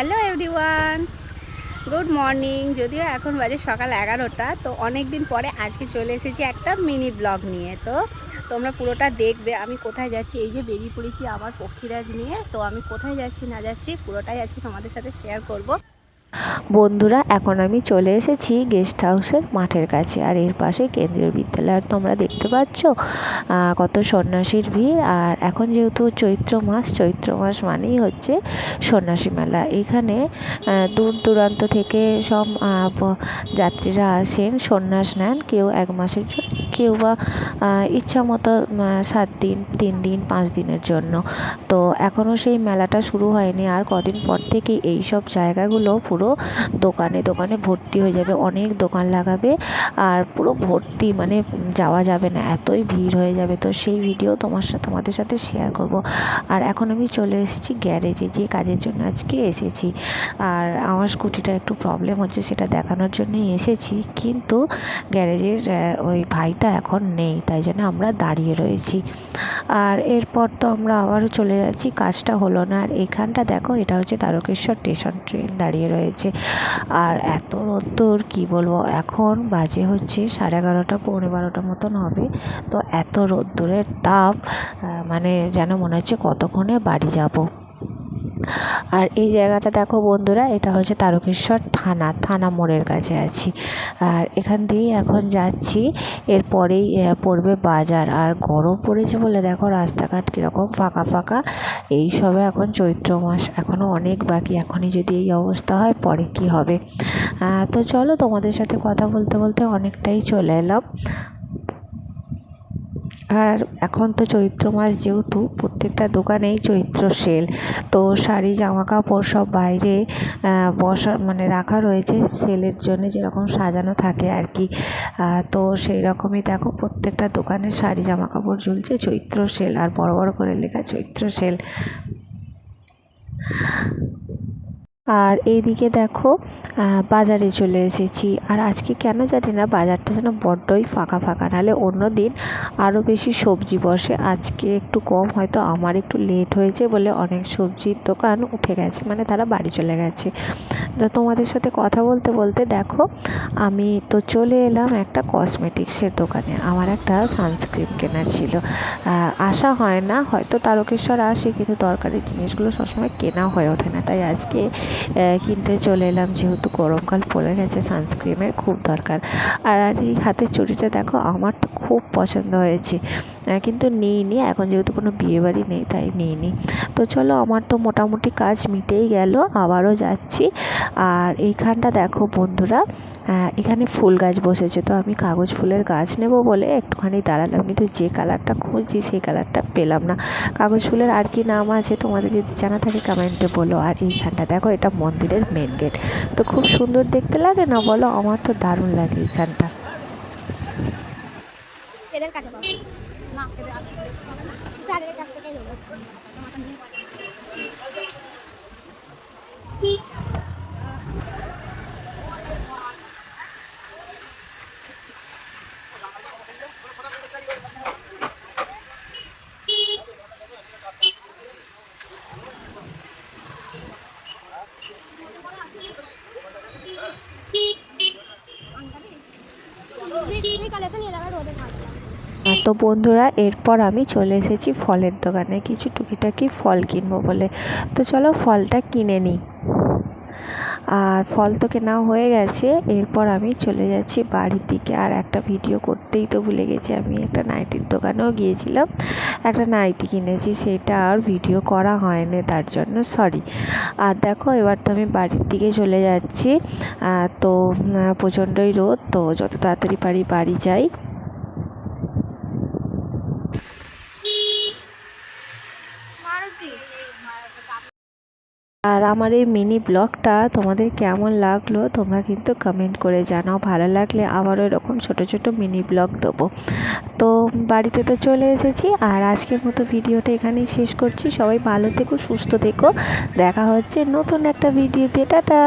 Hello everyone, good morning. যদিও এখন বাজে সকাল 11টা, তো অনেক দিন পরে আজকে চলে এসেছি একটা মিনি ব্লগ নিয়ে। তো তোমরা পুরোটা দেখবে আমি কোথায় যাচ্ছি। এই যে বেরিয়ে পড়েছি আমার পক্ষীরাজ নিয়ে। তো আমি কোথায় যাচ্ছি না যাচ্ছি পুরোটাই আজকে তোমাদের সাথে শেয়ার করব। বন্ধুরা, এখন আমি চলে এসেছি গেস্ট হাউসের মাঠের কাছে, আর এর পাশে কেন্দ্রীয় বিদ্যালয়। তোমরা দেখতে পাচ্ছ কত সন্ন্যাসীর ভিড়। আর এখন যেহেতু চৈত্র মাস মানেই হচ্ছে সন্ন্যাসী মেলা। এখানে দূর দূরান্ত থেকে সব যাত্রীরা আসেন, সন্ন্যাস নেন, কেউ 1 মাসের জন্য, কেউ বা ইচ্ছা মতো 7 দিন, 3 দিন, 5 দিনের জন্য। তো এখনও সেই মেলাটা শুরু হয়নি, আর কদিন পর থেকে এই সব জায়গাগুলো পুরো দোকানে দোকানে ভর্তি হয়ে যাবে। অনেক দোকান লাগাবে আর পুরো ভর্তি, মানে যাওয়া যাবে না, এতই ভিড় হয়ে যাবে। তো সেই ভিডিও তোমাদের সাথে শেয়ার করব। আর এখন আমি চলে এসেছি গ্যারেজে, যে কাজের জন্য আজকে এসেছি। আর আমার স্কুটিটা একটু প্রবলেম হচ্ছে, সেটা দেখানোর জন্যই এসেছি। কিন্তু গ্যারেজের ওই ভাইটা এখন নেই, তাই জন্য আমরা দাঁড়িয়ে রয়েছি। আর এরপর তো আমরা আবারও চলে যাচ্ছি, কাজটা হলো না। আর এখানটা দেখো, এটা হচ্ছে তারকেশ্বর স্টেশন, ট্রেন দাঁড়িয়ে রয়েছে। আর এত রোদ্দুর কি বলবো, এখন বাজে হচ্ছে 11:30, 11:45 মতন হবে। তো এত রোদ্দুরের তাপ, মানে যেন মনে হচ্ছে কতক্ষণে বাড়ি যাব। আর এই জায়গাটা দেখো বন্ধুরা, এটা হচ্ছে তারকেশ্বর থানা মোড়ের কাছে আছি। আর এখান দিয়েই এখন যাচ্ছি। এরপরেই পড়বে বাজার। আর গরম পড়েছে বলে দেখো রাস্তাঘাট কীরকম ফাঁকা ফাঁকা। এই সবে এখন চৈত্র মাস, এখনও অনেক বাকি। এখনই যদি এই অবস্থা হয়, পরে কি হবে। তো চলো, তোমাদের সাথে কথা বলতে বলতে অনেকটাই চলে এলাম। আর এখন তো চৈত্র মাস, যেহেতু প্রত্যেকটা দোকানেই চৈত্র সেল। তো শাড়ি, জামা কাপড় সব বাইরে বসা, মানে রাখা রয়েছে সেলের জন্য, যেরকম সাজানো থাকে আর কি। তো সেই রকমই দেখো, প্রত্যেকটা দোকানে শাড়ি, জামা কাপড় ঝুলছে চৈত্র সেল, আর বড় বড় করে লেখা চৈত্র সেল। আর এইদিকে দেখো বাজারে চলে এসেছি। আর আজকে কেন জানি না বাজারটা যেন বড্ডই ফাঁকা ফাঁকা, নাহলে অন্য দিন আরও বেশি সবজি বসে। আজকে একটু কম, হয়তো আমার একটু লেট হয়েছে বলে অনেক সবজির দোকান উঠে গেছে, মানে তারা বাড়ি চলে গেছে। তো তোমাদের সাথে কথা বলতে বলতে দেখো, আমি তো চলে এলাম একটা কসমেটিক্সের দোকানে। আমার একটা সানস্ক্রিন কেনার ছিল। আসা হয় না, হয়তো তারকেশ্বর আসে, কিন্তু দরকারি জিনিসগুলো সবসময় কেনা হয়ে ওঠে না। তাই আজকে কিনতে চলে এলাম, যেহেতু গরমকাল পড়ে গেছে, সানস্ক্রিনের খুব দরকার। আর এই হাতের চুড়িটা দেখো, আমার তো খুব পছন্দ হয়েছে, কিন্তু নিইনি এখন, যেহেতু কোনো বিয়েবাড়ি নেই তাই নিইনি। তো চলো, আমার তো মোটামুটি কাজ মিটেই গেল, আবারও যাচ্ছি। আর এইখানটা দেখো বন্ধুরা, এখানে ফুল গাছ বসেছে। তো আমি কাগজ ফুলের গাছ নেব বলে একটুখানি দাঁড়ালাম, কিন্তু যে কালারটা খুঁজছি সেই কালারটা পেলাম না। কাগজ ফুলের আর কি নাম আছে তোমাদের যদি জানা থাকে কমেন্টে বলো। আর এইখানটা দেখো, এটা মন্দিরের মেন গেট। তো খুব সুন্দর দেখতে লাগে না বলো? আমার তো দারুণ লাগে এইখানটা। এদের কাছে পাবো না, এদের কাছ থেকেই নেবো। তো বন্ধুরা, এরপর আমি চলে এসেছি ফলের দোকানে, কিছু টুকিটাকি ফল কিনবো বলে। তো চলো ফলটা কিনে নিই। আর ফল তো কেনা হয়ে গেছে, এরপর আমি চলে যাচ্ছি বাড়ির দিকে। আর একটা ভিডিও করতেই তো ভুলে গেছি, আমি একটা নাইটির দোকানেও গিয়েছিলাম, একটা নাইটি কিনেছি, সেটা আর ভিডিও করা হয়নি, তার জন্য সরি। আর দেখো, এবার তো আমি বাড়ির দিকে চলে যাচ্ছি। তো প্রচণ্ডই রোদ, তো যত তাড়াতাড়ি পারি বাড়ি যাই। আর আমার এই মিনি ব্লগটা তোমাদের কেমন লাগলো তোমরা কিন্তু কমেন্ট করে জানাও। ভালো লাগলে আবারও এরকম ছোট ছোট মিনি ব্লগ দেবো। তো বাড়িতে তো চলে এসেছি, আর আজকের মতো ভিডিওটা এখানেই শেষ করছি। সবাই ভালো থেকো, সুস্থ থেকো, দেখা হচ্ছে নতুন একটা ভিডিওতে। টাটা।